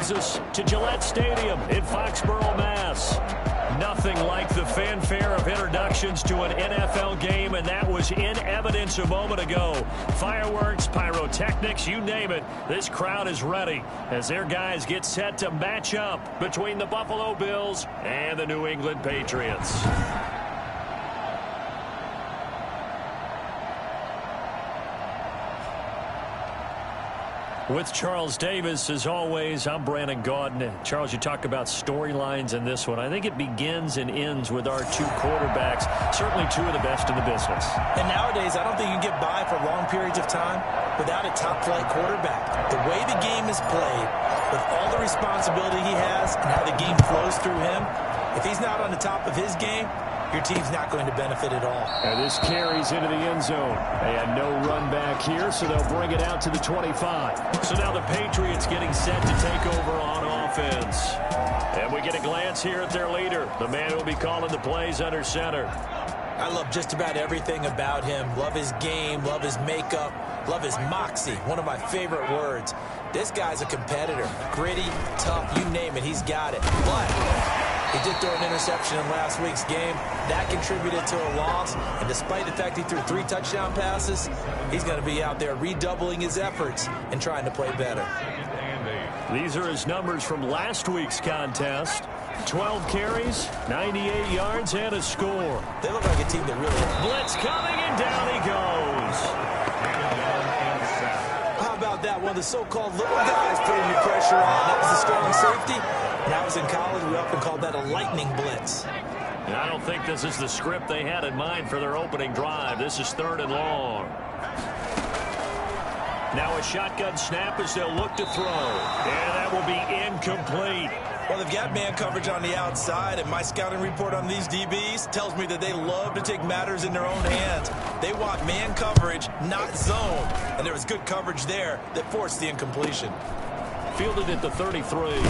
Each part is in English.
brings us to Gillette Stadium in Foxborough, Mass. Nothing like the fanfare of introductions to an NFL game, and that was in evidence a moment ago. Fireworks, pyrotechnics, you name it. This crowd is ready as their guys get set to match up between the Buffalo Bills and the New England Patriots. With Charles Davis, as always, I'm Brandon Gaudin. Charles, you talk about storylines in this one. I think it begins and ends with our two quarterbacks, certainly two of the best in the business. And nowadays, I don't think you can get by for long periods of time without a top-flight quarterback. The way the game is played, with all the responsibility he has and how the game flows through him, if he's not on the top of his game, your team's not going to benefit at all. And this carries into the end zone. They had no run back here, so they'll bring it out to the 25. So now the Patriots getting set to take over on offense. And we get a glance here at their leader, the man who will be calling the plays under center. I love just about everything about him. Love his game, love his makeup, love his moxie. One of my favorite words. This guy's a competitor. Gritty, tough, you name it, he's got it. But he did throw an interception in last week's game. That contributed to a loss. And despite the fact he threw 3 touchdown passes, he's going to be out there redoubling his efforts and trying to play better. These are his numbers from last week's contest. 12 carries, 98 yards, and a score. They look like a team that really... Blitz coming, and down he goes. How about that? One of the so-called little guys putting your pressure on. That was a strong safety. When I was in college, we often called that a lightning blitz. And I don't think this is the script they had in mind for their opening drive. This is 3rd and long. Now a shotgun snap as they'll look to throw. And that will be incomplete. Well, they've got man coverage on the outside, and my scouting report on these DBs tells me that they love to take matters in their own hands. They want man coverage, not zone. And there was good coverage there that forced the incompletion. Fielded at the 33.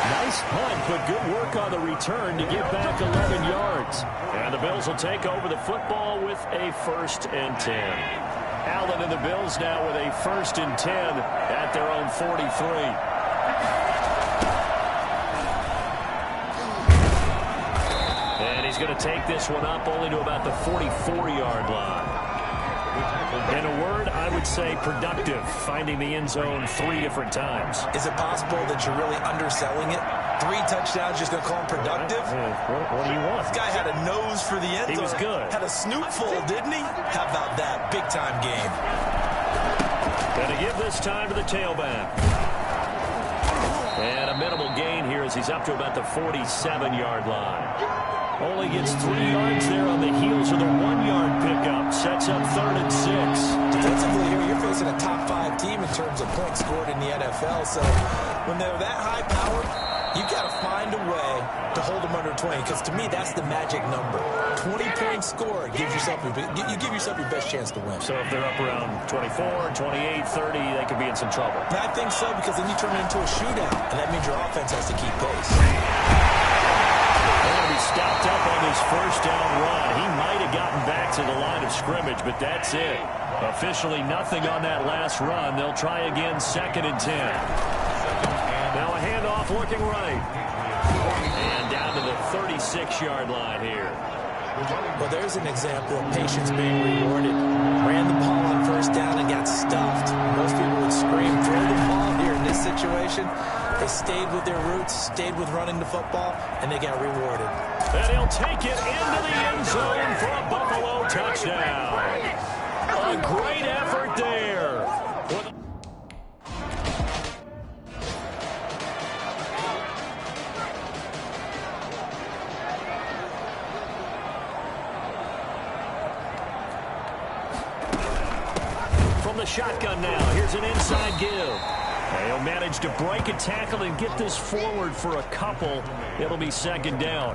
Nice punt, but good work on the return to get back 11 yards. And the Bills will take over the football with a 1st and 10. Allen and the Bills now with a 1st and 10 at their own 43. And he's going to take this one up only to about the 44-yard line. In a word, I would say productive, finding the end zone 3 different times. Is it possible that you're really underselling it? 3 touchdowns, just going to call him productive? What do you want? This guy had a nose for the end zone. He was good. Had a snootful, didn't he? How about that? Big-time game. Going to give this time to the tailback. And a minimal gain here as he's up to about the 47-yard line. Only gets 3 yards there on the heels of the 1-yard pickup. Sets up 3rd and 6. Defensively here, you're facing a top 5 team in terms of points scored in the NFL. So when they're that high-powered, you got to find a way to hold them under 20. Because to me, that's the magic number. 20 points scored gives yourself you give yourself your best chance to win. So if they're up around 24, 28, 30, they could be in some trouble. And I think so, because then you turn it into a shootout, and that means your offense has to keep pace. They're going to be stopped up on his 1st down run. He might have gotten back to the line of scrimmage, but that's it. Officially nothing on that last run. They'll try again, 2nd and 10. Now a handoff looking right. And down to the 36-yard line here. Well, there's an example of patience being rewarded. Ran the ball on 1st down and got stuffed. Most people would scream, throw the ball here in this situation. They stayed with their roots, stayed with running the football, and they got rewarded. And he'll take it into the end zone for a Buffalo touchdown. A great effort there. From the shotgun now, here's an inside give. They'll manage to break a tackle and get this forward for a couple. It'll be 2nd down.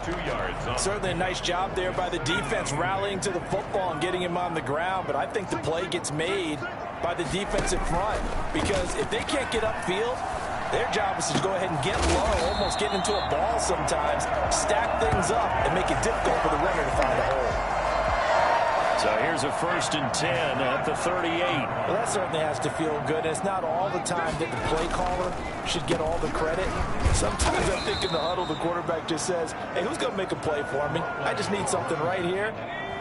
2 yards. Certainly a nice job there by the defense rallying to the football and getting him on the ground. But I think the play gets made by the defensive front. Because if they can't get upfield, their job is to go ahead and get low, almost get into a ball sometimes, stack things up, and make it difficult for the runner to find a hole. So here's a 1st and 10 at the 38. Well, that certainly has to feel good. It's not all the time that the play caller should get all the credit. Sometimes I think in the huddle, the quarterback just says, hey, who's going to make a play for me? I just need something right here.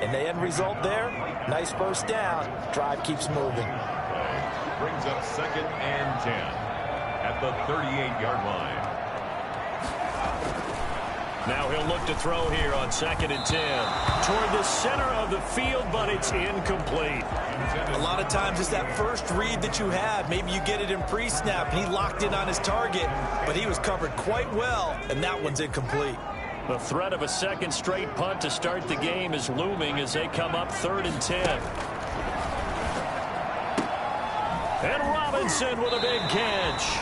And the end result there, nice first down. Drive keeps moving. Brings up 2nd and 10 at the 38-yard line. Now he'll look to throw here on 2nd and 10. Toward the center of the field, but it's incomplete. A lot of times it's that first read that you have. Maybe you get it in pre-snap, and he locked in on his target, but he was covered quite well, and that one's incomplete. The threat of a second straight punt to start the game is looming as they come up 3rd and 10. And Robinson with a big catch.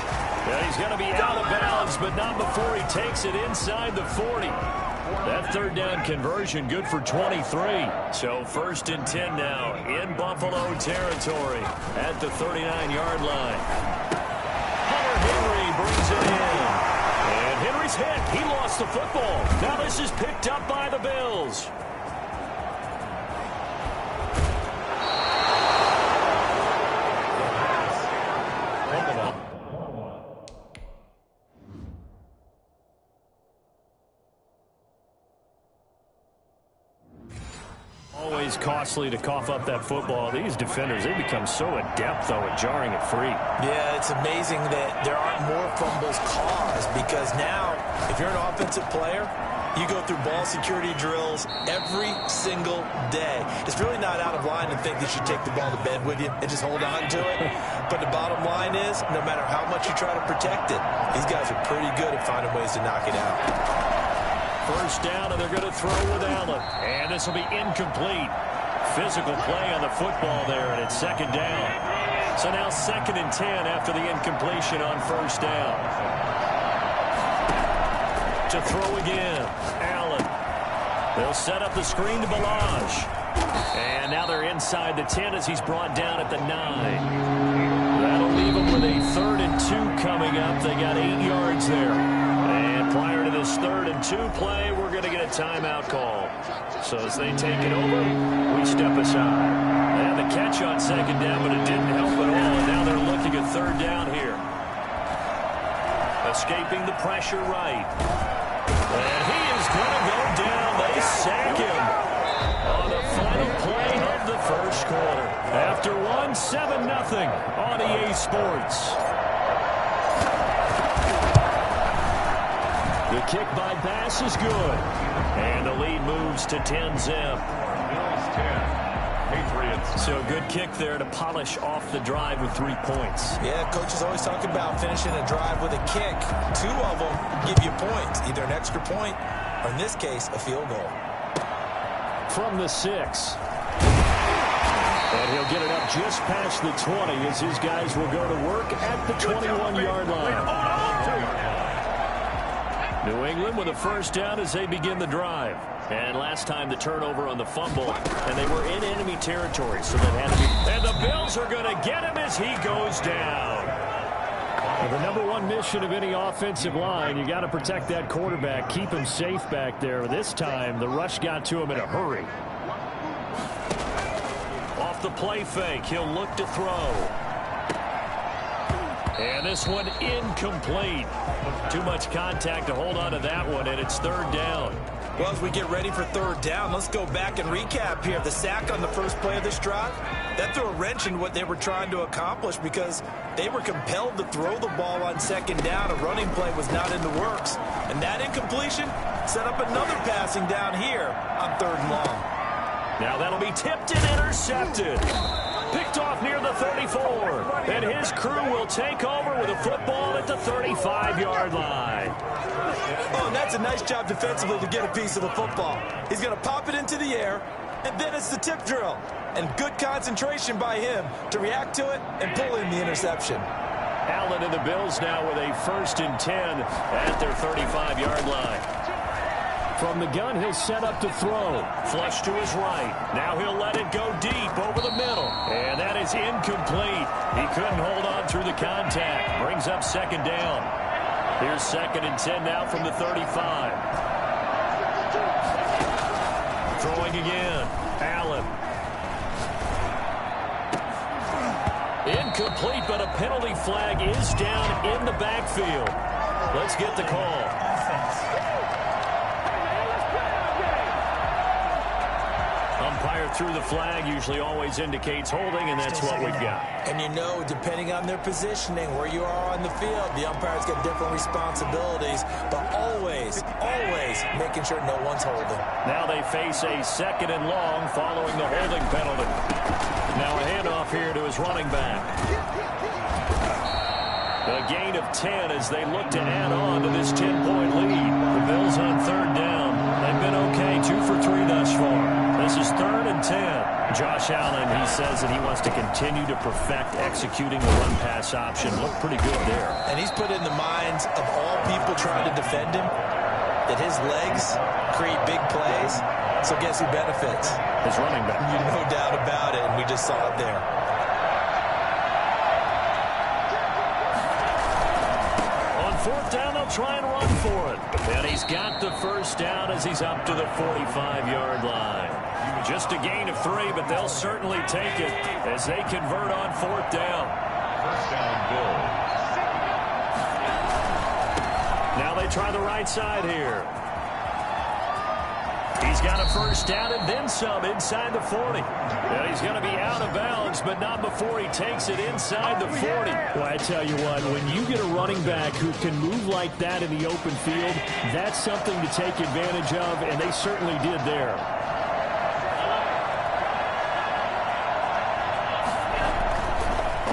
Yeah, he's going to be out of bounds, but not before he takes it inside the 40. That 3rd down conversion good for 23. So 1st and 10 now in Buffalo territory at the 39-yard line. Hunter Henry brings it in. And Henry's hit. He lost the football. Now this is picked up by the Bills. Always costly to cough up that football. These defenders, they become so adept, though, at jarring it free. Yeah, it's amazing that there aren't more fumbles caused because now, if you're an offensive player, you go through ball security drills every single day. It's really not out of line to think that you take the ball to bed with you and just hold on to it. But the bottom line is, no matter how much you try to protect it, these guys are pretty good at finding ways to knock it out. 1st down, and they're going to throw with Allen. And this will be incomplete. Physical play on the football there, and it's 2nd down. So now 2nd and 10 after the incompletion on 1st down. To throw again, Allen. They'll set up the screen to Balazs. And now they're inside the 10 as he's brought down at the 9. That'll leave them with a 3rd and 2 coming up. They got 8 yards there. And prior to this 3rd and 2 play, we're going to get a timeout call. So as they take it over, we step aside. And the catch on 2nd down, but it didn't help at all. And now they're looking at 3rd down here. Escaping the pressure right. And he is going to go down. They sack him on the final play of the 1st quarter. After 7-0 on EA Sports. The kick by Bass is good. And the lead moves to 10-zip. Bills 10. Patriots. So good kick there to polish off the drive with 3 points. Yeah, coaches always talk about finishing a drive with a kick. 2 of them give you points, either an extra point or, in this case, a field goal. From the 6. And he'll get it up just past the 20 as his guys will go to work at the 21-yard line. New England with a 1st down as they begin the drive. And last time the turnover on the fumble, and they were in enemy territory, so that had to be. And the Bills are going to get him as he goes down. Well, the number 1 mission of any offensive line, you got to protect that quarterback, keep him safe back there. This time, the rush got to him in a hurry. Off the play fake, he'll look to throw. And this one incomplete. Too much contact to hold on to that one, and it's 3rd down. Well, as we get ready for 3rd down, let's go back and recap here. The sack on the first play of this drive, that threw a wrench in what they were trying to accomplish because they were compelled to throw the ball on 2nd down. A running play was not in the works. And that incompletion set up another passing down here on 3rd and long. Now that'll be tipped and intercepted. Picked off near the 34. And his crew will take over with a football at the 35-yard line. Oh, and that's a nice job defensively to get a piece of the football. He's going to pop it into the air, and then it's the tip drill. And good concentration by him to react to it and pull in the interception. Allen and the Bills now with a 1st and 10 at their 35-yard line. From the gun, he'll set up to throw. Flush to his right. Now he'll let it go deep over the middle. And that is incomplete. He couldn't hold on through the contact. Brings up 2nd down. Here's 2nd and 10 now from the 35. Throwing again. Allen. incomplete, but a penalty flag is down in the backfield. Let's get the call. Umpire threw the flag, usually always indicates holding, and that's what we've got. And you know, depending on their positioning, where you are on the field, the umpires get different responsibilities, but always making sure no one's holding. Now they face a 2nd and long following the holding penalty. Now a handoff here to his running back. A gain of 10 as they look to add on to this 10-point lead. The Bills on 3rd down. They've been okay, 2 for 3 thus far. This is 3rd and 10. Josh Allen, he says that he wants to continue to perfect executing the run-pass option. Looked pretty good there. And he's put in the minds of all people trying to defend him that his legs create big plays. So guess who benefits? His running back. No doubt about it, and we just saw it there. On 4th down, they'll try and run for it. And he's got the 1st down as he's up to the 45-yard line. Just a gain of 3, but they'll certainly take it as they convert on 4th down. 1st down, Bills. Now they try the right side here. He's got a 1st down and then some inside the 40. And he's going to be out of bounds, but not before he takes it inside the 40. Well, I tell you what, when you get a running back who can move like that in the open field, that's something to take advantage of, and they certainly did there.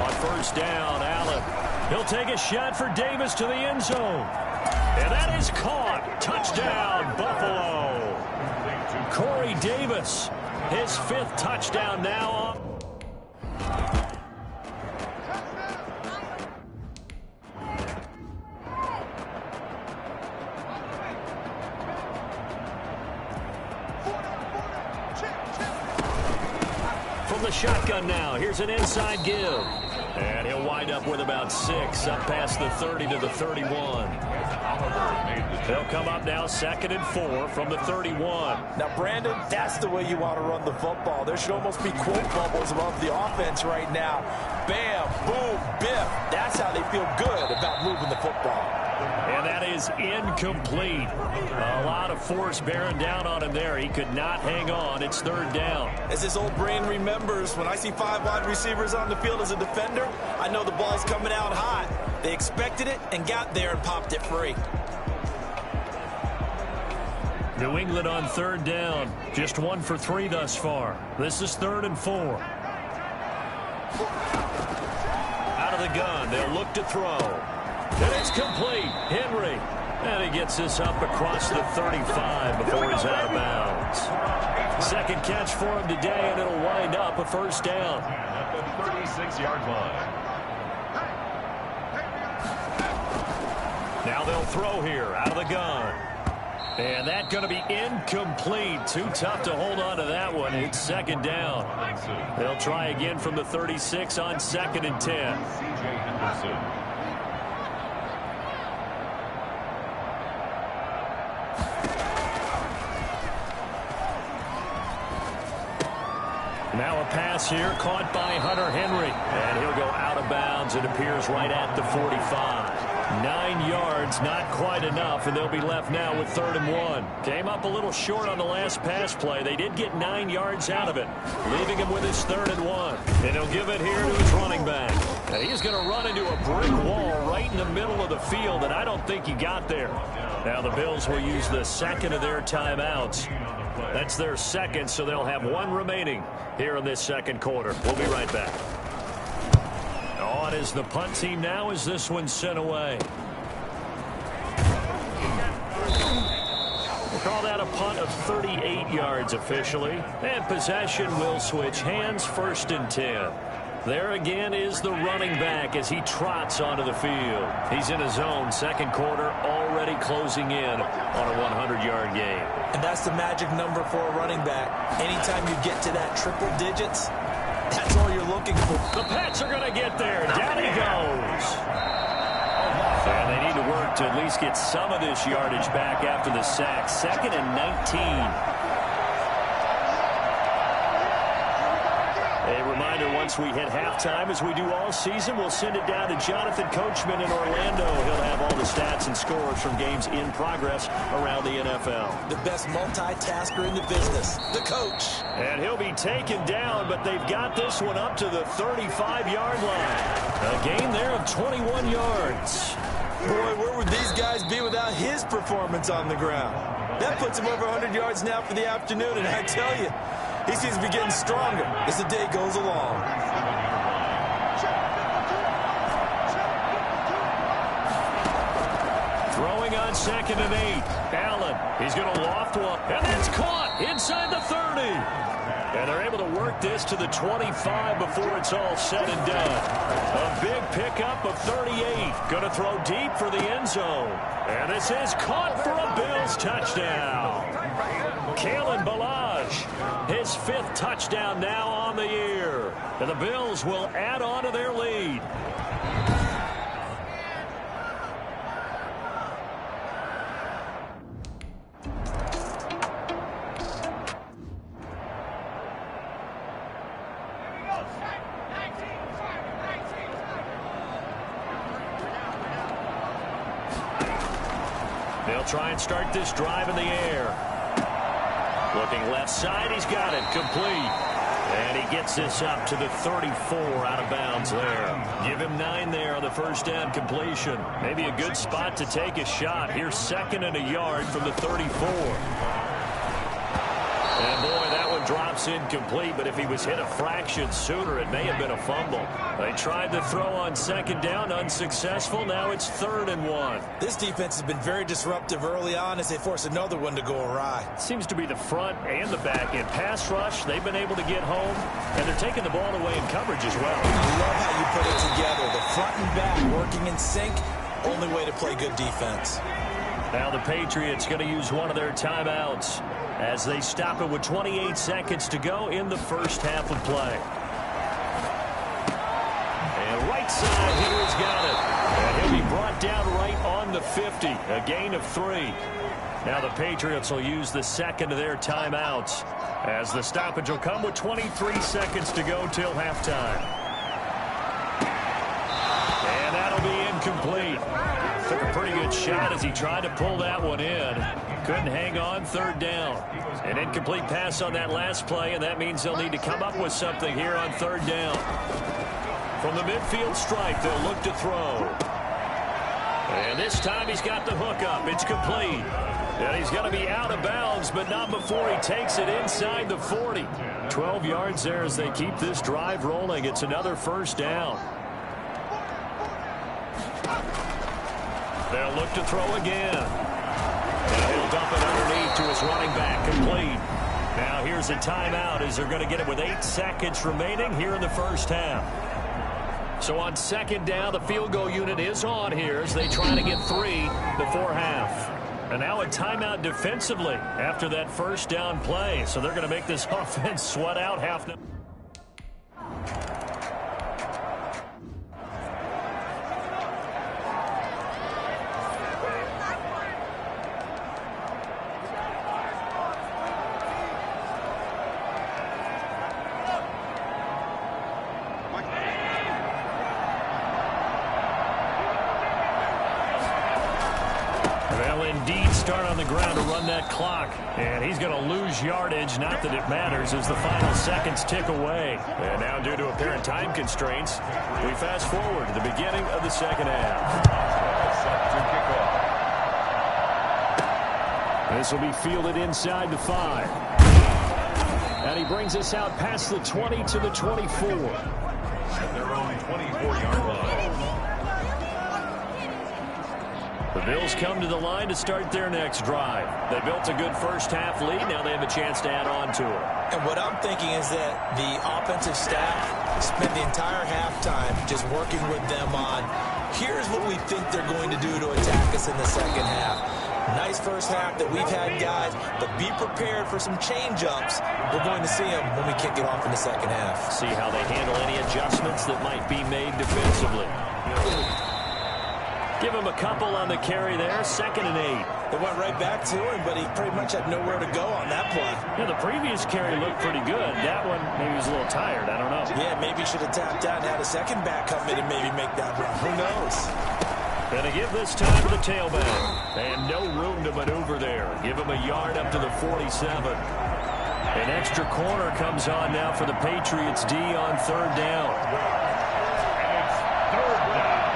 On 1st down, Allen. He'll take a shot for Davis to the end zone. And that is caught. Touchdown, Buffalo. Corey Davis, his 5th touchdown now. From the shotgun now, here's an inside give. And he'll wind up with about 6, up past the 30 to the 31. They'll come up now 2nd and 4 from the 31. Now, Brandon, that's the way you want to run the football. There should almost be quote bubbles above the offense right now. Bam, boom, biff. That's how they feel good about moving the football. And that is incomplete. A lot of force bearing down on him there. He could not hang on. It's 3rd down. As his old brain remembers, when I see 5 wide receivers on the field as a defender, I know the ball's coming out hot. They expected it and got there and popped it free. New England on 3rd down. Just 1 for 3 thus far. This is 3rd and 4. Out of the gun. They'll look to throw. And it's complete. Henry. And he gets this up across the 35 before he's out of bounds. 2nd catch for him today, and it'll wind up a 1st down. At the 36-yard line. Now they'll throw here out of the gun. And that's going to be incomplete. Too tough to hold on to that one. It's 2nd down. They'll try again from the 36 on 2nd and 10. C.J. Henderson. Now a pass here caught by Hunter Henry. And he'll go out of bounds. It appears right at the 45. 9 yards, not quite enough, and they'll be left now with 3rd and 1. Came up a little short on the last pass play. They did get 9 yards out of it, leaving him with his 3rd and 1. And he'll give it here to his running back. And he's going to run into a brick wall right in the middle of the field, and I don't think he got there. Now the Bills will use the 2nd of their timeouts. That's their 2nd, so they'll have 1 remaining here in this 2nd quarter. We'll be right back. On is the punt team now as this one's sent away. We'll call that a punt of 38 yards officially. And possession will switch hands, 1st and 10. There again is the running back as he trots onto the field. He's in a zone, 2nd quarter, already closing in on a 100-yard game. And that's the magic number for a running back. Anytime you get to that triple digits, that's all you're looking for. The Pats are going to get there. Down he goes. And they need to work to at least get some of this yardage back after the sack. 2nd and 19. A reminder reminder, once we hit halftime, as we do all season, we'll send it down to Jonathan Coachman in Orlando. He'll have all the stats and scores from games in progress around the NFL. The best multitasker in the business, the coach. And he'll be taken down, but they've got this one up to the 35-yard line. A gain there of 21 yards. Boy, where would these guys be without his performance on the ground? That puts him over 100 yards now for the afternoon, and I tell you, he seems to be getting stronger as the day goes along. Throwing on 2nd and 8. Allen, he's going to loft one, and it's caught inside the 30. And they're able to work this to the 25 before it's all said and done. A big pickup of 38. Going to throw deep for the end zone. And this is caught for a Bills touchdown. Kalen Ballage, his 5th touchdown now on the year. And the Bills will add on to their lead. They'll try and start this drive in the air. Looking left side, he's got it complete. And he gets this up to the 34 out of bounds there. Give him 9 there on the first down completion. Maybe a good spot to take a shot. Here's 2nd and a yard from the 34. And boy, that one drops incomplete, but if he was hit a fraction sooner, it may have been a fumble. They tried to throw on 2nd down, unsuccessful. Now it's 3rd and 1. This defense has been very disruptive early on as they force another one to go awry. Seems to be the front and the back end. Pass rush, they've been able to get home, and they're taking the ball away in coverage as well. I love how you put it together. The front and back working in sync, only way to play good defense. Now the Patriots going to use one of their timeouts as they stop it with 28 seconds to go in the first half of play. And right side here has got it. And he'll be brought down right on the 50. A gain of 3. Now the Patriots will use the 2nd of their timeouts as the stoppage will come with 23 seconds to go till halftime. And that'll be incomplete. Took a pretty good shot as he tried to pull that one in. Couldn't hang on. 3rd down. An incomplete pass on that last play, and that means they'll need to come up with something here on 3rd down. From the midfield stripe, they'll look to throw. And this time he's got the hook up. It's complete. And he's going to be out of bounds, but not before he takes it inside the 40. 12 yards there as they keep this drive rolling. It's another 1st down. They'll look to throw again. And he'll dump it underneath to his running back, complete. Now here's a timeout as they're going to get it with 8 seconds remaining here in the first half. So on 2nd down, the field goal unit is on here as they try to get 3 before half. And now a timeout defensively after that 1st down play. So they're going to make this offense sweat out half. Start on the ground to run that clock. And he's going to lose yardage. Not that it matters as the final seconds tick away. And now due to apparent time constraints, we fast forward to the beginning of the 2nd half. This will be fielded inside the 5. And he brings us out past the 20 to the 24. At their own 24-yard line. The Bills come to the line to start their next drive. They built a good first half lead. Now they have a chance to add on to it. And what I'm thinking is that the offensive staff spent the entire halftime just working with them on, here's what we think they're going to do to attack us in the 2nd half. Nice first half that we've had, guys, but be prepared for some change-ups. We're going to see them when we kick it off in the 2nd half. See how they handle any adjustments that might be made defensively. Give him a couple on the carry there. 2nd and 8. It went right back to him, but he pretty much had nowhere to go on that play. Yeah, the previous carry looked pretty good. That one, maybe he was a little tired. I don't know. Yeah, maybe he should have tapped out and had a second back come in and maybe make that run. Who knows? Going to give this time to the tailback. And no room to maneuver there. Give him a yard up to the 47. An extra corner comes on now for the Patriots D on third down. And it's third down.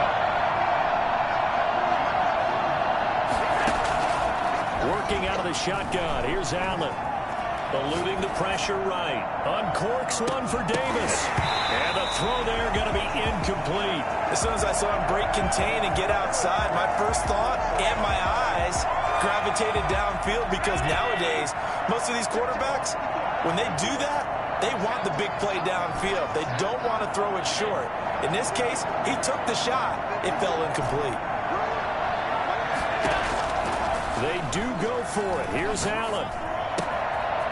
Working out of the shotgun. Here's Allen. Eluding the pressure right. Uncorks one for Davis. And the throw there going to be incomplete. As soon as I saw him break contain and get outside, my first thought and my eyes gravitated downfield, because nowadays, most of these quarterbacks, when they do that, they want the big play downfield. They don't want to throw it short. In this case, he took the shot. It fell incomplete. They do go for it. Here's Allen.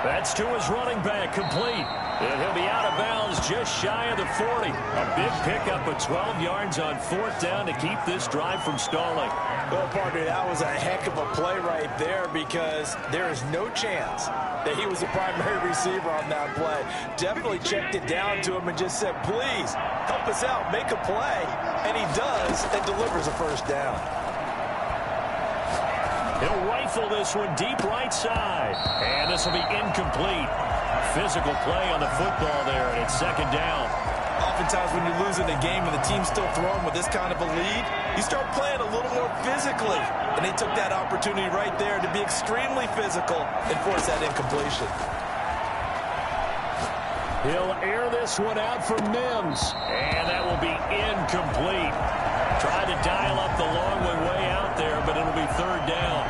That's to his running back, complete. And he'll be out of bounds just shy of the 40. A big pickup of 12 yards on fourth down to keep this drive from stalling. Well, partner, that was a heck of a play right there, because there is no chance that he was the primary receiver on that play. Definitely checked it down to him and just said, please, help us out, make a play. And he does, and delivers a first down. He'll rifle this one deep right side. And this will be incomplete. Physical play on the football there, and it's second down. Oftentimes when you lose in a game and the team's still throwing with this kind of a lead, you start playing a little more physically. And they took that opportunity right there to be extremely physical and force that incompletion. He'll air this one out for Mims. And that will be incomplete. Tried to dial up the long way out there, but it'll be third down.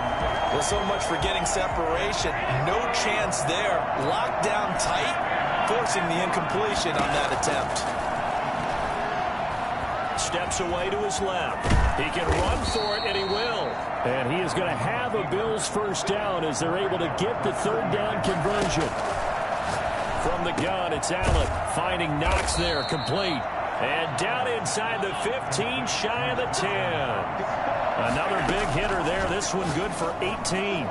Well, so much for getting separation. No chance there. Locked down tight, forcing the incompletion on that attempt. Steps away to his left. He can run for it, and he will. And he is going to have a Bills first down as they're able to get the third down conversion. From the gun, it's Allen finding Knox there, complete. And down inside the 15, shy of the 10. Another big hitter there. This one good for 18.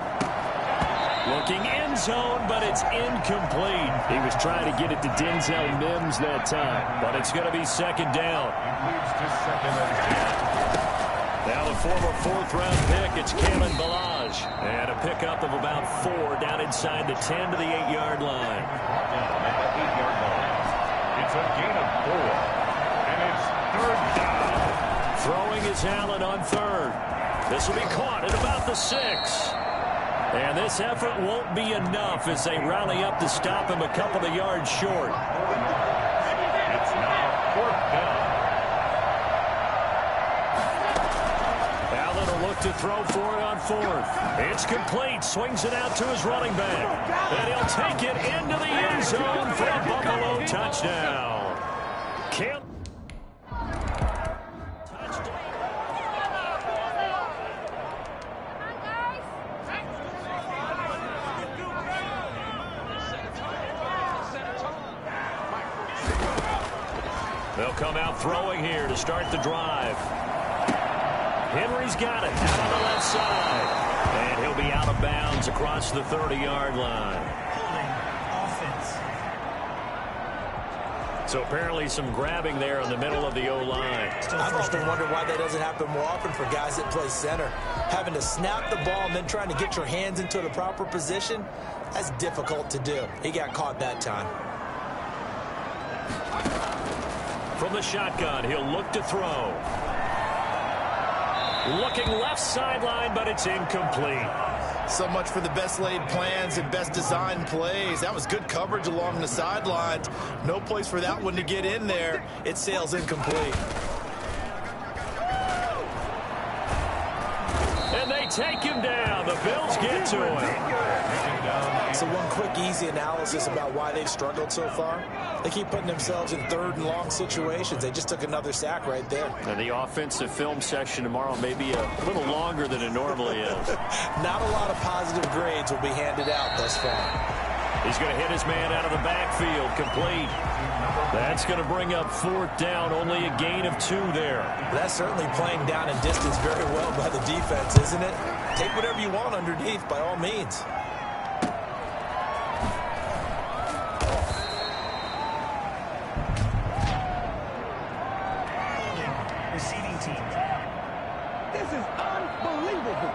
Looking end zone, but it's incomplete. He was trying to get it to Denzel Mims that time. But it's going to be second down. Moves to second and 10. Now the former fourth-round pick, it's Kalen Ballage. And a pickup of about 4 down inside the 10 to the 8-yard line. Down at the 8-yard line. It's a gain of 4. And it's third down. Throwing is Allen on third. This will be caught at about the 6. And this effort won't be enough as they rally up to stop him a couple of yards short. It's now fourth down. Allen will look to throw for it on fourth. It's complete. Swings it out to his running back. And he'll take it into the end zone for a Buffalo touchdown. Can't. They'll come out throwing here to start the drive. Henry's got it out on the left side. And he'll be out of bounds across the 30-yard line. So apparently some grabbing there in the middle of the O-line. I've often wondered why that doesn't happen more often for guys that play center. Having to snap the ball and then trying to get your hands into the proper position, that's difficult to do. He got caught that time. From the shotgun, he'll look to throw. Looking left sideline, but it's incomplete. So much for the best laid plans and best designed plays. That was good coverage along the sidelines. No place for that one to get in there. It sails incomplete. And they take him down. The Bills get to him. So one quick, easy analysis about why they've struggled so far. They keep putting themselves in third and long situations. They just took another sack right there. And the offensive film session tomorrow may be a little longer than it normally is. Not a lot of positive grades will be handed out thus far. He's going to hit his man out of the backfield, complete. That's going to bring up fourth down, only a gain of 2 there. That's certainly playing down in distance very well by the defense, isn't it? take whatever you want underneath by all means. Receiving team. This is unbelievable.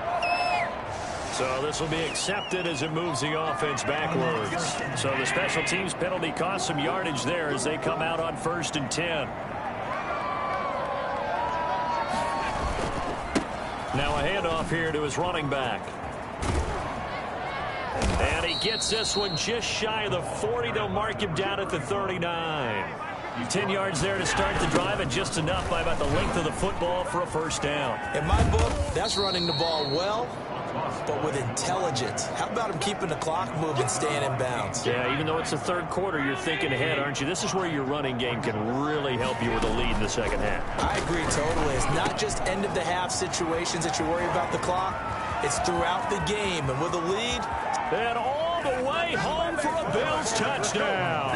So this will be accepted as it moves the offense backwards. So the special teams penalty cost some yardage there as they come out on 1st and 10. Now a handoff here to his running back. And he gets this one just shy of the 40. They'll mark him down at the 39. 10 yards there to start the drive, and just enough by about the length of the football for a first down. In my book, that's running the ball well, but with intelligence. How about him keeping the clock moving, staying in bounds? Yeah, even though it's the third quarter, you're thinking ahead, aren't you? This is where your running game can really help you with a lead in the second half. I agree totally. It's not just end-of-the-half situations that you worry about the clock. It's throughout the game, and with a lead. And all the way home for a Bills touchdown.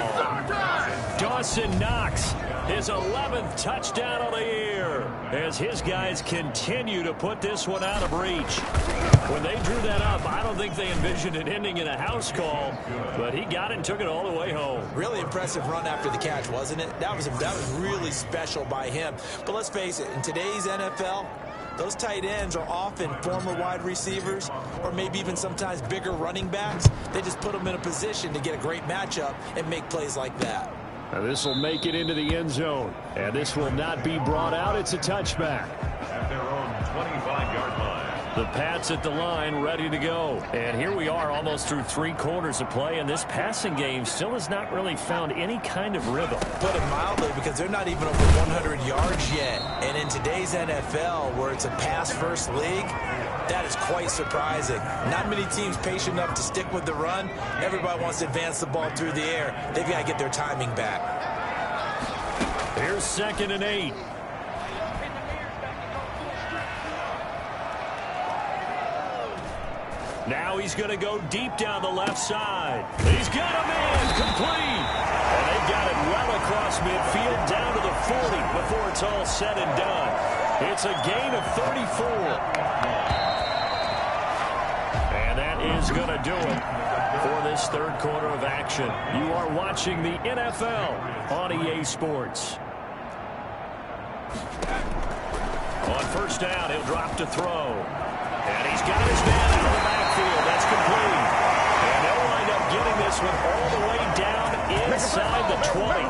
Dawson Knox, his 11th touchdown of the year, as his guys continue to put this one out of reach. When they drew that up, I don't think they envisioned it ending in a house call, but he got it and took it all the way home. Really impressive run after the catch, wasn't it? That was really special by him. But let's face it, in today's NFL, those tight ends are often former wide receivers or maybe even sometimes bigger running backs. They just put them in a position to get a great matchup and make plays like that. Now this will make it into the end zone, and this will not be brought out. It's a touchback. At their own 25-yard line. The Pats at the line, ready to go. And here we are almost through 3 quarters of play, and this passing game still has not really found any kind of rhythm. Put it mildly, because they're not even over 100 yards yet. And in today's NFL, where it's a pass-first league, that is quite surprising. Not many teams patient enough to stick with the run. Everybody wants to advance the ball through the air. They've got to get their timing back. Here's 2nd and 8. Now he's going to go deep down the left side. He's got him in, complete. And they've got it well across midfield down to the 40 before it's all said and done. It's a gain of 34. And that is going to do it for this third quarter of action. You are watching the NFL on EA Sports. On first down, he'll drop to throw. And he's got his man out of the backfield. That's complete. And they'll wind up getting this one all the way down inside the 20.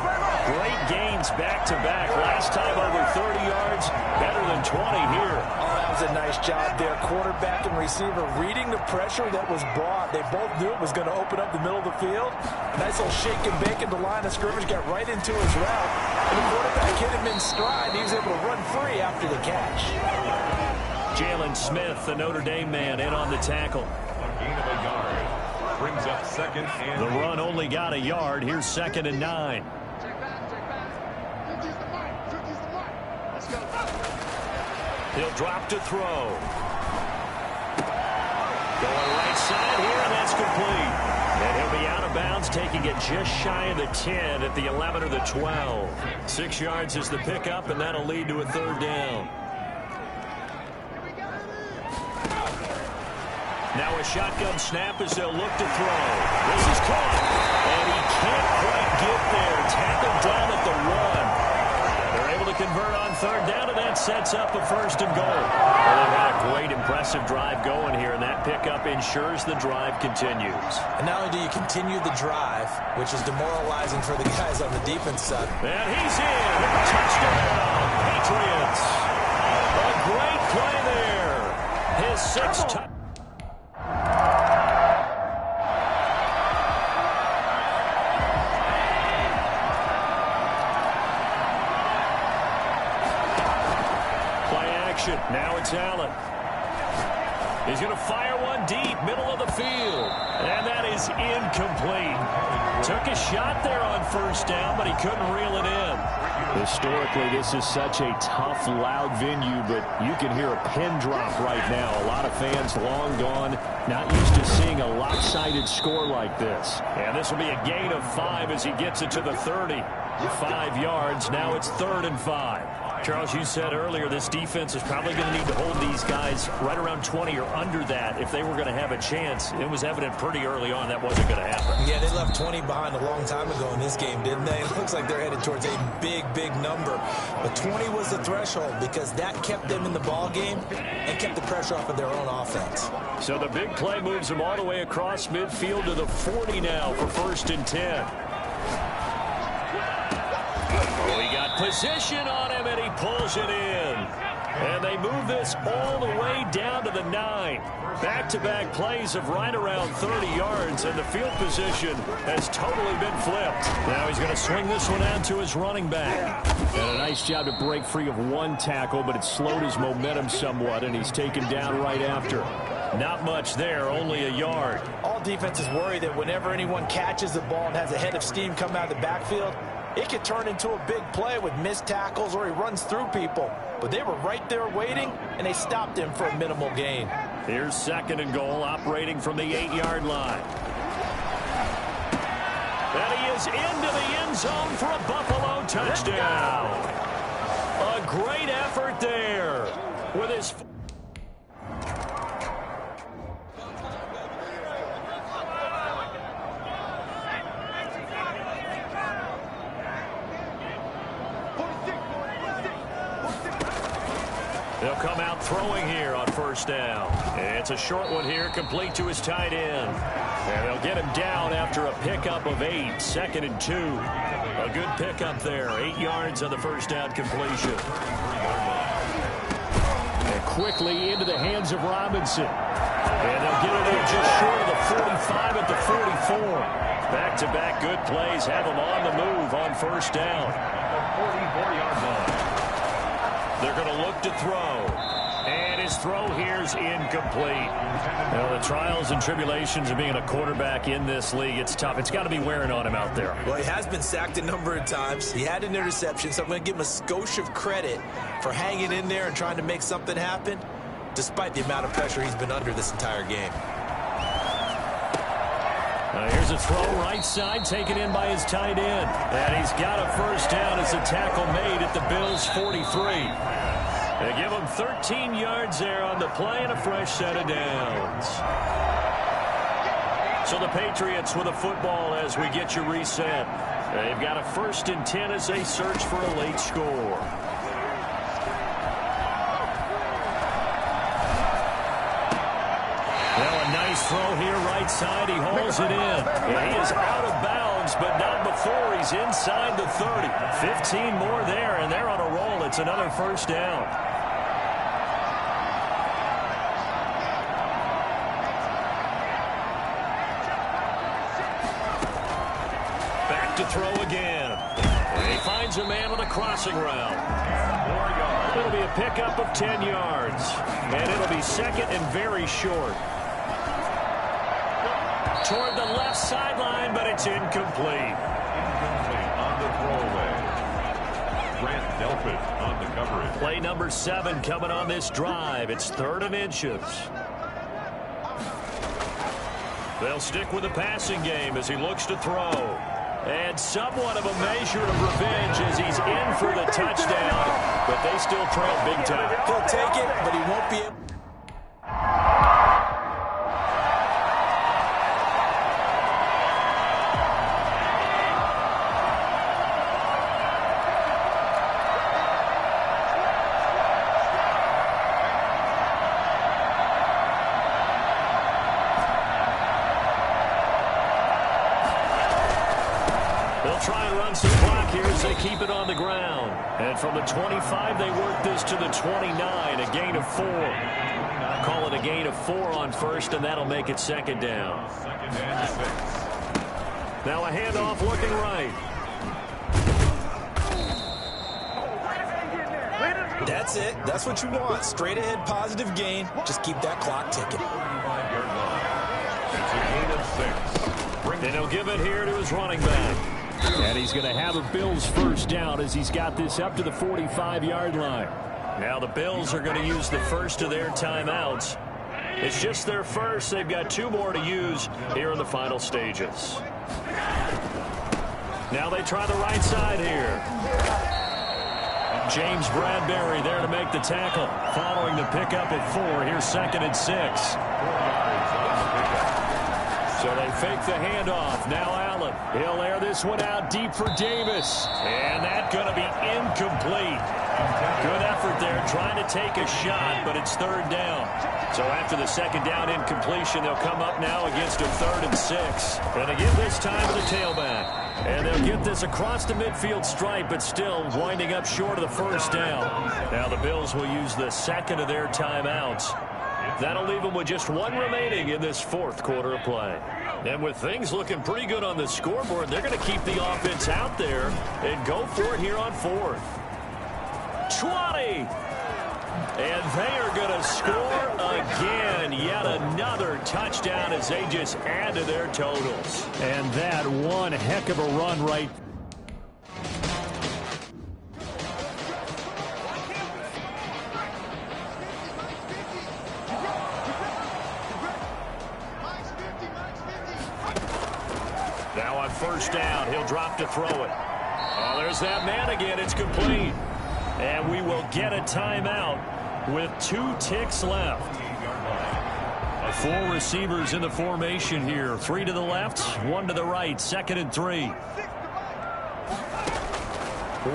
Great gains back-to-back. Last time over 30 yards, better than 20 here. Oh, that was a nice job there. Quarterback and receiver reading the pressure that was brought. They both knew it was going to open up the middle of the field. Nice little shake and bake at the line of scrimmage. Got right into his route. And the quarterback hit him in stride. He was able to run free after the catch. Jalen Smith, the Notre Dame man, in on the tackle. A gain of a yard. Brings up 2nd and The run only got a yard. Here's 2nd and 9. He'll drop to throw. Going right side here, and that's complete. And he'll be out of bounds, taking it just shy of the 10 at the 11 or the 12. 6 yards is the pickup, and that'll lead to a third down. Now a shotgun snap as they'll look to throw. This is caught, and he can't quite get there. Tackled down at the 1. They're able to convert on third down, and that sets up a 1st and goal. Well, they've had a great, impressive drive going here, and that pickup ensures the drive continues. And not only do you continue the drive, which is demoralizing for the guys on the defense side. And he's in. Touchdown, Patriots. A great play there. His 6th touchdown. Now it's Allen. He's going to fire one deep, middle of the field. And that is incomplete. Took a shot there on first down, but he couldn't reel it in. Historically, this is such a tough, loud venue, but you can hear a pin drop right now. A lot of fans long gone, not used to seeing a lopsided score like this. And this will be a gain of 5 as he gets it to the 30. 5 yards. Now it's 3rd and 5. Charles, you said earlier this defense is probably going to need to hold these guys right around 20 or under that if they were going to have a chance. It was evident pretty early on that wasn't going to happen. Yeah, they left 20 behind a long time ago in this game, didn't they? It looks like they're headed towards a big, big number. But 20 was the threshold because that kept them in the ball game and kept the pressure off of their own offense. So the big play moves them all the way across midfield to the 40 now for 1st and 10. We got position on him, and he pulls it in. And they move this all the way down to the 9. Back-to-back plays of right around 30 yards, and the field position has totally been flipped. Now he's going to swing this one out to his running back. And a nice job to break free of one tackle, but it slowed his momentum somewhat, and he's taken down right after. Not much there, only a yard. All defenses worry that whenever anyone catches the ball and has a head of steam come out of the backfield, it could turn into a big play with missed tackles or he runs through people. But they were right there waiting, and they stopped him for a minimal gain. Here's 2nd and goal, operating from the 8-yard line. And he is into the end zone for a Buffalo touchdown. A great effort there with his... They'll come out throwing here on 1st down. It's a short one here, complete to his tight end. And they'll get him down after a pickup of 8, 2nd and 2. A good pickup there, 8 yards on the 1st down completion. And quickly into the hands of Robinson. And they'll get it in just short of the 45 at the 44. Back-to-back good plays have them on the move on 1st down. 44-yard line. They're going to look to throw. And his throw here's incomplete. Well, the trials and tribulations of being a quarterback in this league, it's tough. It's got to be wearing on him out there. Well, he has been sacked a number of times. He had an interception, so I'm going to give him a skosh of credit for hanging in there and trying to make something happen, despite the amount of pressure he's been under this entire game. Here's a throw right side, taken in by his tight end. And he's got a 1st down as a tackle made at the Bills' 43. They give him 13 yards there on the play and a fresh set of downs. So the Patriots with a football as we get you reset. They've got a 1st and 10 as they search for a late score. Nice throw here right side. He hauls it in. And he is out of bounds, but not before he's inside the 30. 15 more there, and they're on a roll. It's another 1st down. Back to throw again. And he finds a man on a crossing route. It'll be a pickup of 10 yards. And it'll be 2nd and very short. Toward the left sideline, but it's incomplete. Incomplete on the throwaway. Grant Delpit on the coverage. Play number 7 coming on this drive. It's 3rd and inches. They'll stick with the passing game as he looks to throw. And somewhat of a measure of revenge as he's in for the touchdown, but they still trail big time. He'll take it, but he won't be able. Try and run some clock here as they keep it on the ground. And from the 25, they work this to the 29, a gain of 4. Call it a gain of 4 on 1st, and that'll make it 2nd down. 2nd and 6. Now a handoff looking right. That's it. That's what you want. Straight ahead, positive gain. Just keep that clock ticking. 45-yard line. It's a gain of 6. And he'll give it here to his running back. And he's going to have a Bills 1st down as he's got this up to the 45-yard line. Now the Bills are going to use the first of their timeouts. It's just their first. They've got 2 more to use here in the final stages. Now they try the right side here. James Bradbury there to make the tackle. Following the pickup of 4, here's 2nd and 6. 4 yards on the pickup. So they fake the handoff. Now Allen. He'll air this one out deep for Davis. And that's going to be incomplete. Good effort there trying to take a shot, but it's 3rd down. So after the 2nd down incompletion, they'll come up now against a 3rd and 6. And they give this time to the tailback. And they'll get this across the midfield stripe, but still winding up short of the 1st down. Now the Bills will use the 2nd of their timeouts. That'll leave them with just 1 remaining in this 4th quarter of play. And with things looking pretty good on the scoreboard, they're going to keep the offense out there and go for it here on 4th. 20. And they are going to score again. Yet another touchdown as they just add to their totals. And that one heck of a run right. Now on 1st down, he'll drop to throw it. Oh, there's that man again. It's complete. And we will get a timeout with 2 ticks left. 4 receivers in the formation here. 3 to the left, 1 to the right. 2nd and 3.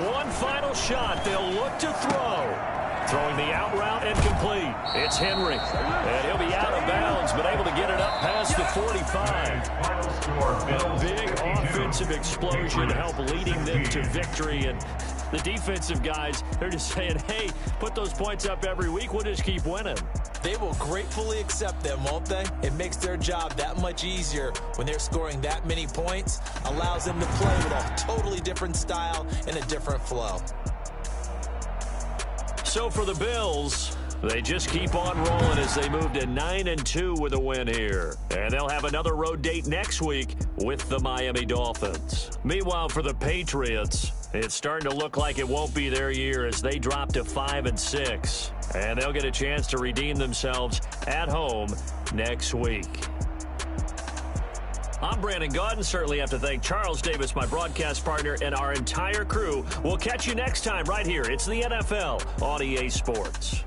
One final shot. They'll look to throw. Throwing the out route and complete. It's Henry. And he'll be out of bounds, but able to get it up past the 45. A big offensive explosion help leading them to victory. And the defensive guys, they're just saying, hey, put those points up every week. We'll just keep winning. They will gratefully accept them, won't they? It makes their job that much easier when they're scoring that many points. Allows them to play with a totally different style and a different flow. So for the Bills, they just keep on rolling as they move to 9-2 with a win here. And they'll have another road date next week with the Miami Dolphins. Meanwhile, for the Patriots, it's starting to look like it won't be their year as they drop to 5-6. And they'll get a chance to redeem themselves at home next week. I'm Brandon Gaudin. Certainly have to thank Charles Davis, my broadcast partner, and our entire crew. We'll catch you next time right here. It's the NFL on EA Sports.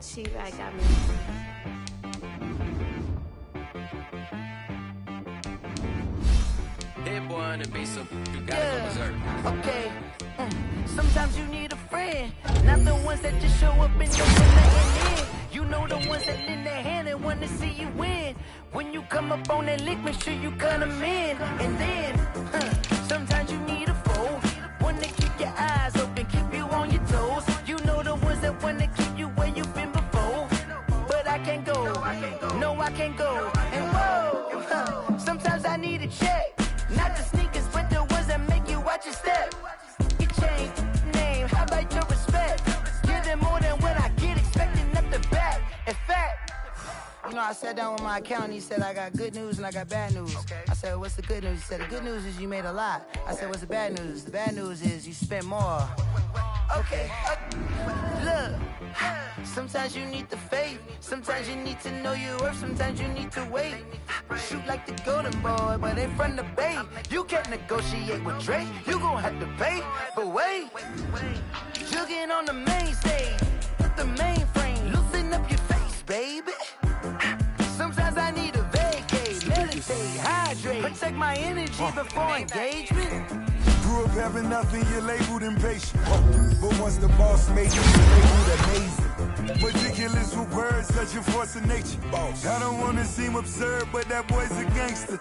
She like got me. Hit one and be some. You gotta go berserk. Okay. Sometimes you need a friend, not the ones that just show up in your ones that lend their hand and want to see you win. When you come up on that lick, make sure you cut them in. And then, sometimes you need a foe. One to keep your eyes open, keep you on your toes. You know the ones that want to keep you where you've been before. But I can't go, no I can't go. And whoa, sometimes I need a check. Not the sneakers, but the ones that make you watch your step. You change name, how about your respect? Give them more than what I get, expecting up the back. In fact, you know, I sat down with my accountant, he said, I got good news and I got bad news. I said, what's the good news? He said, the good news is you made a lot. I said, what's the bad news? The bad news is you spent more. Okay, look, sometimes you need the faith. Sometimes you need to know your worth. Sometimes you need to wait. Shoot like the golden boy, but ain't from the bay. You can't negotiate with Drake. You gon' have to pay, but wait. Jugging on the main stage, with the mainframe. Loosen up your face, baby. Sometimes I need a vacate, meditate, hydrate, protect my energy before engagement. Grew up having nothing, you're labeled impatient. But once the boss made you, you're labeled amazing. Ridiculous with words, such a force of nature. I don't wanna seem absurd, but that boy's a gangster.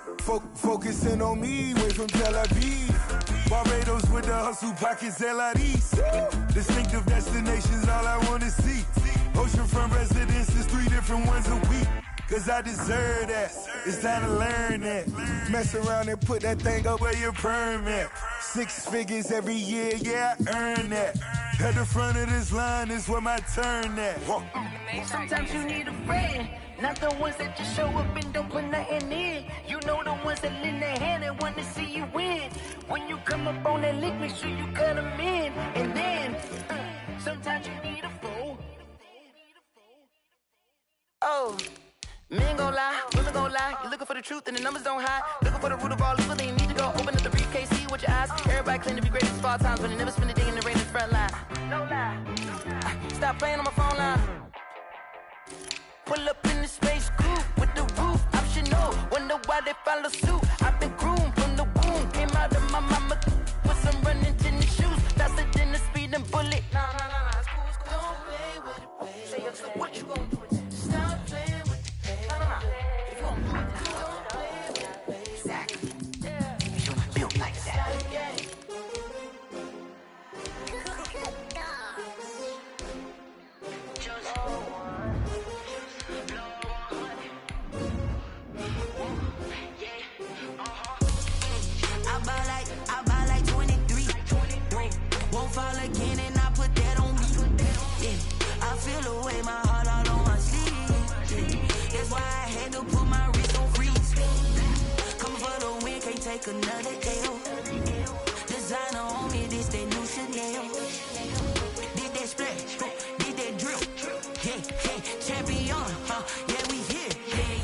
Focusing on me, way from Tel Aviv. Barbados with the hustle pockets, LIDs. Distinctive destinations, all I wanna see. Oceanfront residences, 3 different ones a week. Cause I deserve that, it's time to learn that. Mess around and put that thing up where your permit. 6 figures every year, yeah, I earn that. At the front of this line is where my turn at. Sometimes you need a friend, not the ones that just show up and don't put nothing in. You know the ones that lend their hand and want to see you win. When you come up on that lick, make sure you cut them in. And then, sometimes you need a foe. Oh. Men gon' lie, women gon' lie. You're looking for the truth and the numbers don't hide. Looking for the root of all evil, then you need to go open up the briefcase, see with your eyes. Everybody claim to be greatest of all times, but they never spend a day in the Raiders front line. No lie. Stop playing on my phone line. Pull up in the space coupe with the roof optional. Wonder why they follow suit. I've been groomed from the womb. Came out of my mama with some running tennis shoes. Faster than the speeding bullet. Nah, it's cool, it's cool. Don't play with it, baby. Say so what you gon' do with it? Stop playing with it. Exactly. You're built like that. I buy like 23. Won't fall again and I put that on me. Yeah, I feel away my heart all on my sleeve. That's why I had to put my wrist on freeze. Come for the win, can't take another L. Designer on me, this that new Chanel. Did that splash, did that drill. Yeah, champion, yeah, we here.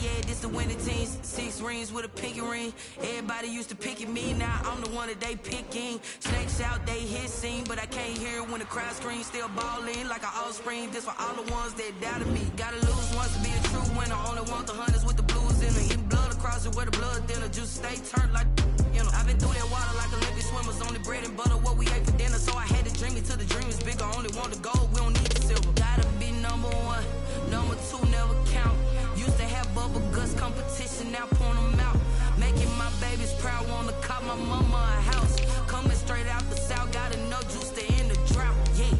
Yeah, this the winning teams. 6 rings with a pinky ring. Everybody used to pick at me, now I'm the one that they picking. Snakes out, they hissing, but I can't hear it when the crowd screams. Still balling like an offspring. This for all the ones that doubted me. Gotta lose once to be a true winner. Only want the hunters with the blues in it. Eating blood across it where the blood dinner. Juice stay turned like, you know. I've been through that water like Olympic swimmers. Only bread and butter, what we ate for dinner. So I had to dream it till the dream is bigger. Only want the gold, we don't need the silver. Gotta be number 1, number 2 never count. Used to have bubble guts competition, now point them out. Making my babies proud, wanna cop my mama a house. Coming straight out the south, got enough juice to end the drought. Yeah,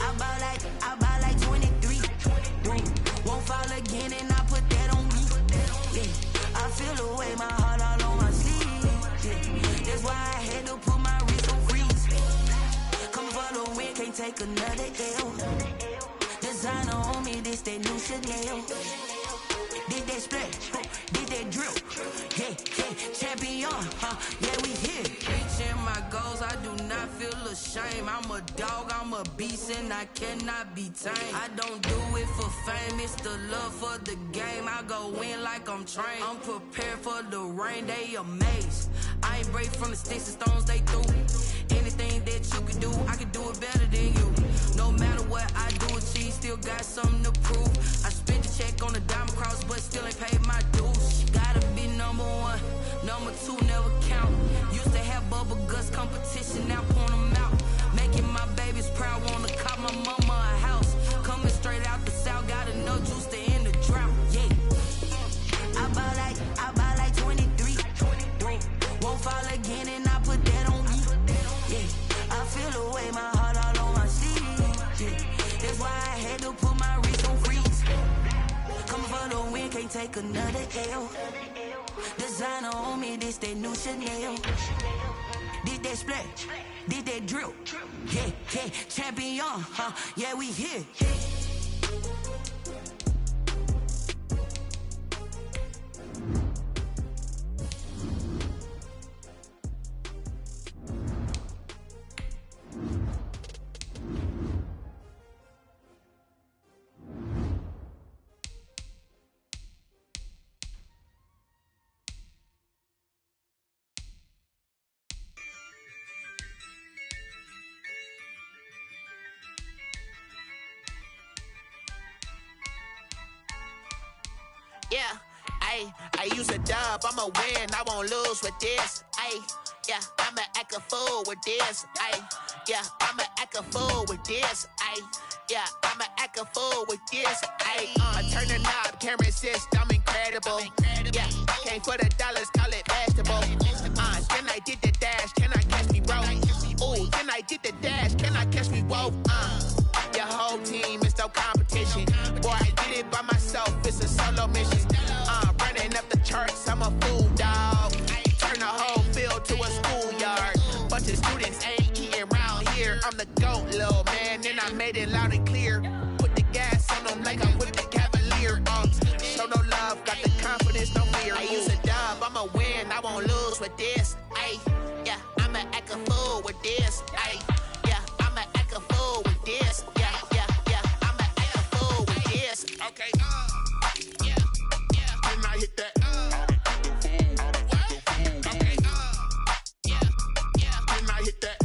I buy like 23. Won't fall again and I put that on me. Yeah, I feel away my heart all on my sleeve. Yeah, that's why I had to put my wrist on freeze. Coming for the win, can't take another L. Designer on me, this that new Chanel. Did that splash, did that drill. Yeah, champion, yeah, we here. Reaching my goals, I do not feel ashamed. I'm a dog, I'm a beast, and I cannot be tamed. I don't do it for fame, it's the love for the game. I go in like I'm trained. I'm prepared for the rain, they amazed. I ain't break from the sticks and stones they threw. Anything that you can do, I can do it better than you. No matter what I do, achieve, still got something to prove. I spent the check on the diamond cross, but still ain't paid my dues. Gotta be number 1, number 2 never count. Used to have bubble guts competition, now point them out. Making my babies proud, wanna cop my mama a house. Coming straight out the south, got enough juice can't take another L. Designer on me, this that new Chanel. Did that splash, did that drill. Yeah, yeah, champion, huh? Yeah, we here. Yeah, I use a dub, I'ma win, I won't lose with this. Yeah, I'ma act a fool with this. Yeah, I'ma act a fool with this. Yeah, I'ma act a fool with this. I turn the knob, camera assist, I'm incredible. Yeah, came for the dollars, call it vegetable. Then I did the dash, can I catch me, bro? Ooh, then I did the dash, can I catch me, whoa? Your whole team is no competition. Boy, I did it by myself, it's a solo mission. Running up the charts, I'm a fool, dog. Turn the whole field to a schoolyard. Bunch of students ain't eating around here. I'm the GOAT, little man, and I made it loud and clear. Put the gas on them like I'm with the Cavalier. Show no love, got the confidence, no fear. I use a dub, I'ma win, I won't lose with this. Yeah, I'ma act a fool with this. Yeah, I'ma act a fool with this. Yeah, I'ma act a fool with this. Okay, yeah, then I hit that. Okay, yeah, then I hit that.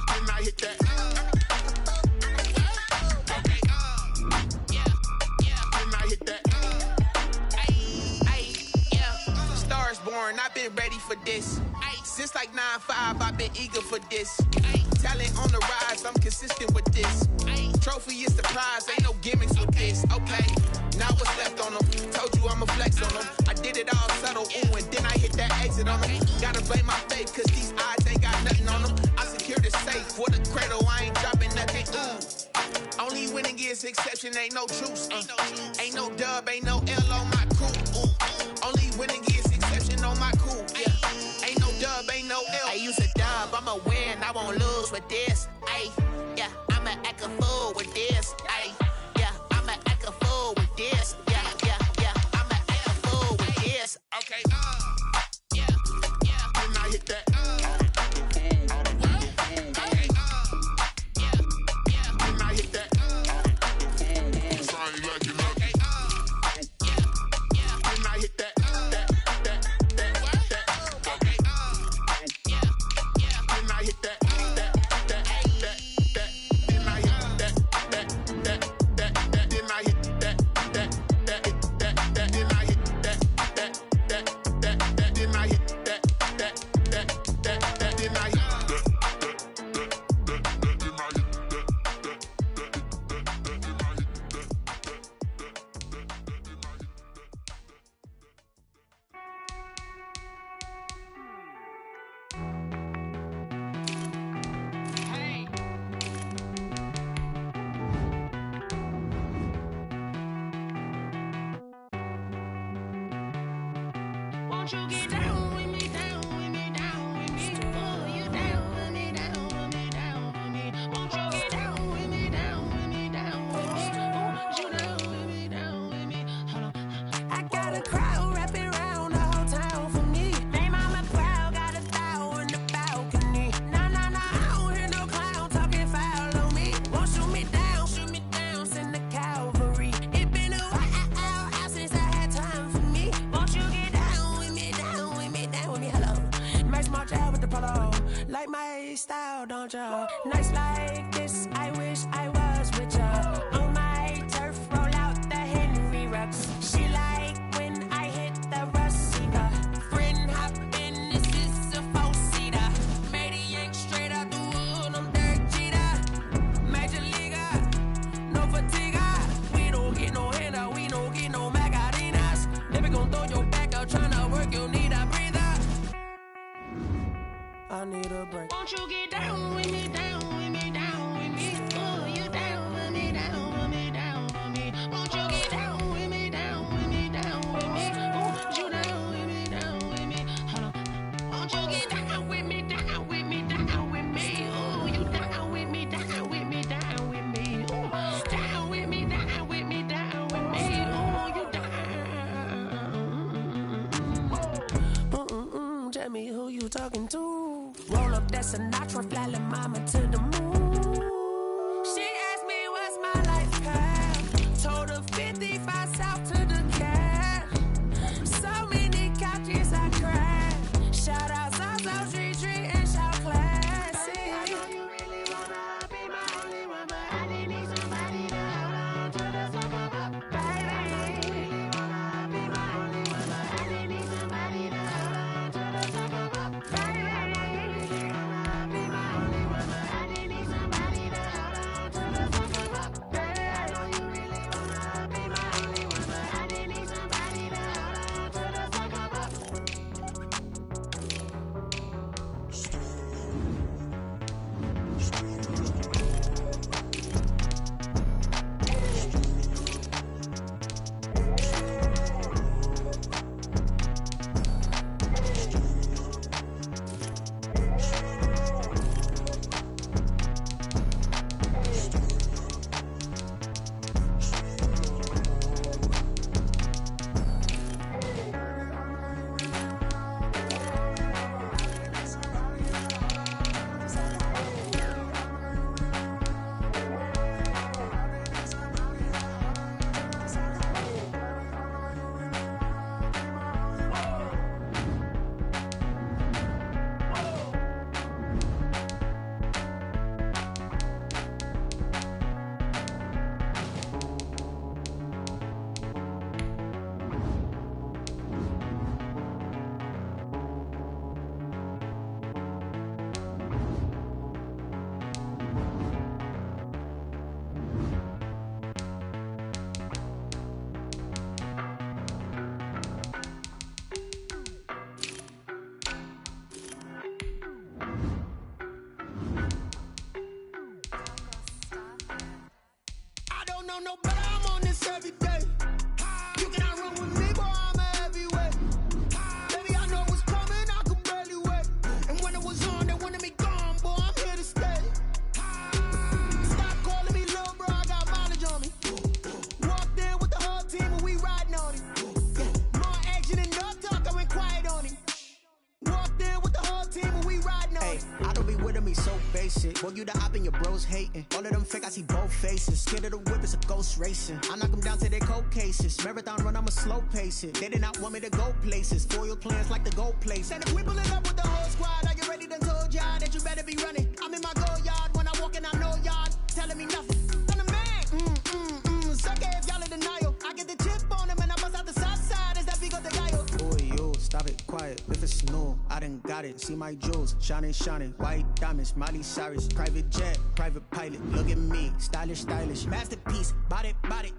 Then I hit that. I've been ready for this. Since like 9-5, I've been eager for this. Talent on the rise, I'm consistent with this. Trophy is the prize, ain't no gimmicks with this. Okay, now what's left on them? Told you I'ma flex on them. I did it all subtle, ooh, and then I hit that exit on them. Gotta blame my faith, cause these odds ain't got nothing on them. I secured the safe with a cradle, I ain't dropping nothing. Only winning is exception, ain't no truce. Ain't no dub, ain't no L on my crew. Only winning is exception on my cool. Yeah, ain't no dub, ain't no L. I use a dub, I'ma win, I won't lose with this. Yeah, I'ma act a fool with this. Yeah, I'ma act a fool with this. Yeah, I'ma act a fool with this. Okay, yeah, then I hit that. Okay, yeah, then I hit that. Sorry, like you know. Okay, yeah, then I hit that. Won't you get down with me, down with me, down with me? Oh, you down with me, down with me, down with me. Won't you get down with me, down with me, down with me? Oh, you down with me, down with me? Hold on. I got a crowd wrapping around the whole town for me. Name on my crowd, got a foul in the balcony. Nah, I don't hear no clown talking foul on me. Won't shoot me down, send the cavalry. It been a while since I had time for me. Won't you get down with me, down with me, down with me? Hello. Max March out with the polo. Like my style, don't ya? Nights like this, I wish I was with ya. On my turf, roll out the Henry Rux. She like when I hit the receiver. Friend hop in, this is a four-seater. Made a yank straight out the wood, I'm Derek Jeter. Major leaguer, no fatigue. We don't get no handout, we don't get no Macarinas. Never gon' throw your back out, tryna work, you need a breather. I need a break. Won't you get down with me, down with me? Sinatra, flying mama to the moon. She asked me what's my life path. Told her 55 south to the cab. So many couches I cried. Shout out South Street and shout classy. I know you really wanna be my only one, but I didn't need somebody to hold on to the sucker up, baby. I know you really wanna be my only one, but I didn't need somebody to hold on to the sucker up, baby. I know you really wanna be my only one, but I didn't need somebody to hold on to the sucker up, baby. I know you really wanna be my only one, but I didn't need somebody to hold on to the sucker up. I don't know no better, I'm on this every day. You cannot run with me, boy, I'm a heavyweight. Baby, I know what's coming, I could barely wait. And when it was on, they wanted me gone, boy, I'm here to stay. Stop calling me little bro, I got mileage on me. Walked in with the whole team and we riding on it. More action and no talk, I went quiet on it. Walked in with the whole team and we riding on it. I don't be with me so basic. Boy, you the op and your bros hating. All of them fake, I see both faces. Scared of the whip, it's a ghost racing. I knock them down to their cold cases. Marathon run, I'ma slow pace it. They did not want me to go places. Foil plans like the go place. And if we pull it up with the whole squad, are you ready? Done told y'all that you better be running. I'm in my go yard. When I walk in, I know y'all telling me nothing. I'm the man. Suck it if y'all in denial. I get the chip on him and I bust out the south side. Is that Vigo the Gallo? Boy, yo, stop it, quiet. If it's new, I done got it. See my jewels, shining, shining. White diamonds, Miley Cyrus. Private jet, private pilot. Look at me, stylish, stylish. Masterpiece, body,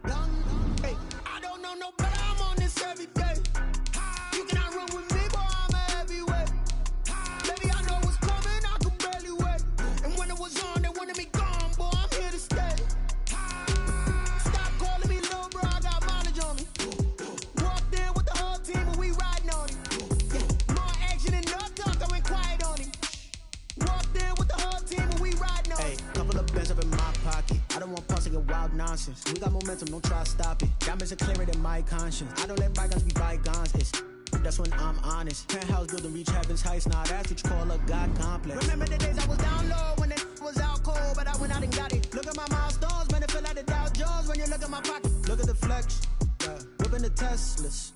done. Hey, I don't know no better, I'm on this every day. You cannot run with me, boy, I'm a heavyweight. Baby, I know what's coming, I could barely wait. And when it was on, they wanted me gone, boy, I'm here to stay. Stop calling me little bro, I got mileage on me. Walked in with the whole team and we riding on it. More action and no talk, I went quiet on it. Walked in with the whole team and we riding on it. hey, couple of bands up in my pocket. I don't want pause to get wild nonsense. We got momentum, don't try to stop it. Diamonds are clearer than my conscience. I don't let bygones be bygones. That's when I'm honest. Penthouse building reach heaven's heights. Now that's what you call a God complex. Remember the days I was down low when it was out cold, but I went out and got it. Look at my milestones, man, it feel like the Dow Jones when you look at my pocket. Look at the flex, whipping the Teslas.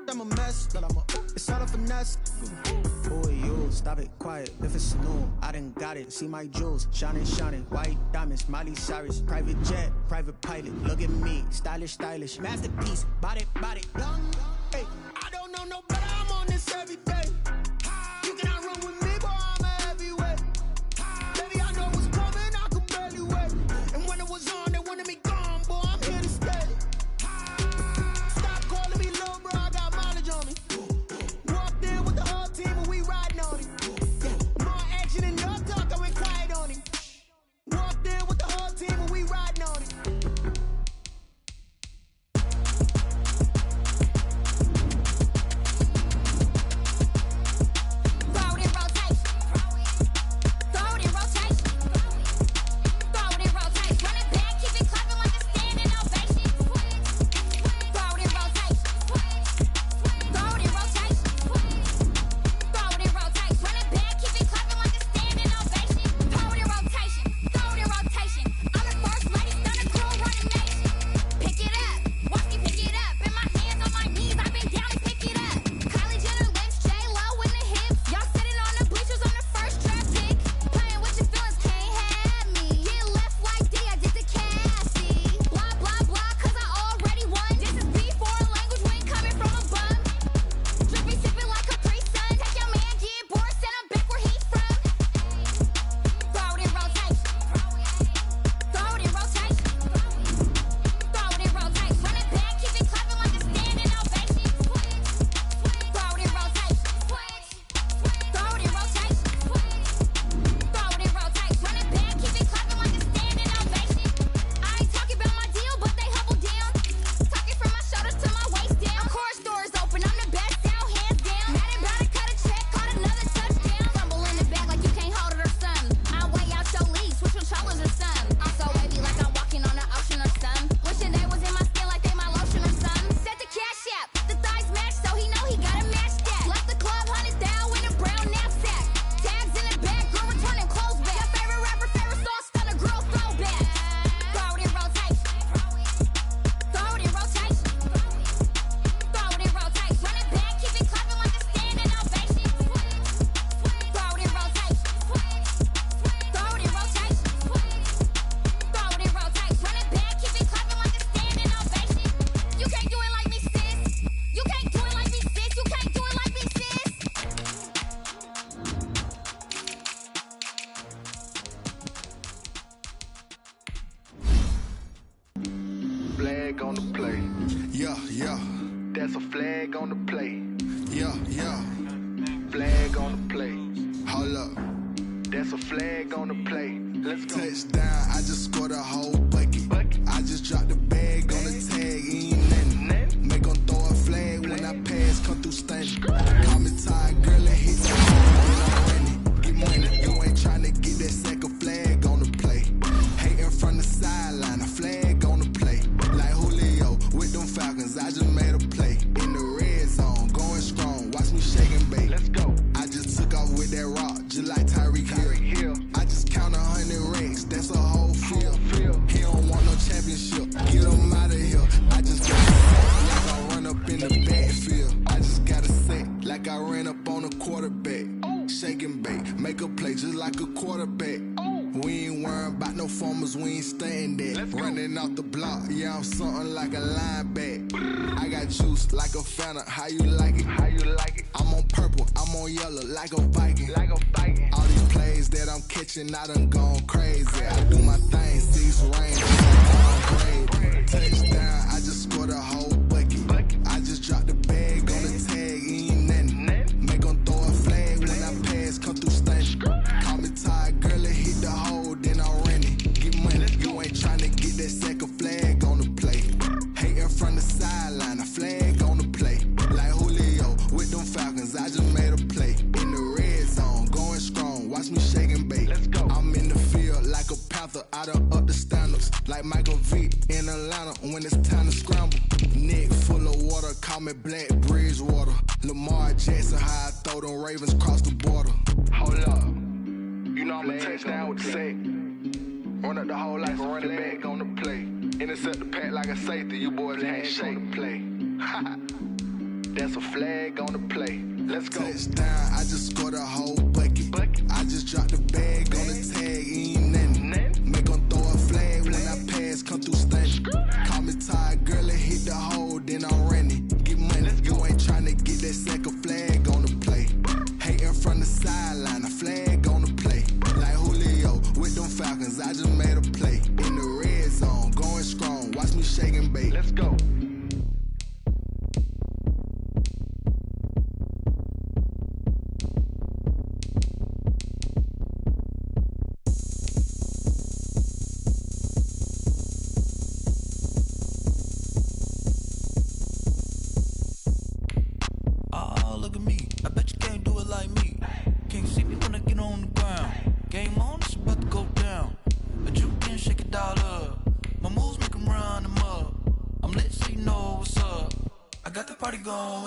I'm a mess, but it's all a finesse. Boy, yo, stop it, quiet. If it's new, I done got it. See my jewels, shining, shining. White diamonds, Miley Cyrus. Private jet, private pilot. Look at me, stylish, stylish. Masterpiece, body, done. Hey, I don't know no better, I'm on this every day. You cannot run with me, boy, I'm a heavyweight. Baby, I know what's coming, I could barely wait. And when it was on, they wanted me gone, boy, I'm here to stay. Stop calling me little bro, I got mileage on me. Walked in with the whole team and we riding on it. More action and no talk, I went quiet on it. Walked in with the whole team and we riding on it. flag on the play. Yeah, yeah. That's a flag on the play. Yeah, yeah. Flag on the play. Hold up. That's a flag on the play. Let's go. Touchdown, I just scored a whole bucket. I just dropped the bag on the tag, ain't nothing. Make them throw a flag when I pass, come through stunning. Call me tired, girl, and hit the home, then I'm running. Get money, you ain't tryna get that second flag on the play. Hating from the sideline, a flag on the play. Like Julio with them Falcons, I just made a play. In the red zone, going strong, watch me shake and bake. Let's go. I just took off with that rock, just like Tyreek Hill. I just count 100 racks, that's a whole field. He don't want no championship, get him out of here. I just got a set, like I run up in the backfield. I just got a set, like I ran up on a quarterback. Shake and bake, make a play just like a quarterback. We ain't worrying about no formers, we ain't staying there. Running off the block, yeah, I'm something like a linebacker. I got juice like a Fanta, how you like it? How you like it? I'm on purple, I'm on yellow, like a Viking. Like a Viking. All these plays that I'm catching, I done gone crazy. I do my thing, 6 rain, touchdown, I just scored a whole bucket. I just dropped the bag on the tag, ain't nothing. Make them throw a flag when I pass, come through stunning. Call me tired, girl, and hit the hole, then I'm running. Get money, you ain't tryna get that second flag on the play. Hating from the sideline, a flag on the play. Like Julio with them Falcons, I just made a play. In the red zone, going strong, watch me shake and bake. Let's go. I'm in the field like a Panther, I done up the standards. Like Michael Vick in Atlanta when it's time to scramble. Neck full of water, call me Black Bridgewater. Lamar Jackson, how I throw them Ravens cross the border. Hold up. You know I'm a touchdown with the sack. Run up the hole like a running back on the play. Intercept the pack like a safety, you boys can't shake the play. That's a flag on the play. Let's go. Touchdown, I just scored a whole bucket. I just dropped the bag on the tag, ain't nothing. Make them throw a flag when I pass, come through stunning. Call me tired, girl, and hit the hole, then I'm running. Get money, you ain't tryna get that second flag on the play. Hating from the sideline, a flag on the play. Like Julio with them Falcons, I just made a play. In the red zone, going strong, watch me shake and bake. Let's go. Look at me, I bet you can't do it like me. Can't see me when I get on the ground. Game on, it's about to go down. But you can shake it all up. My moves make them run them up. I'm lit so you know what's up. I got the party going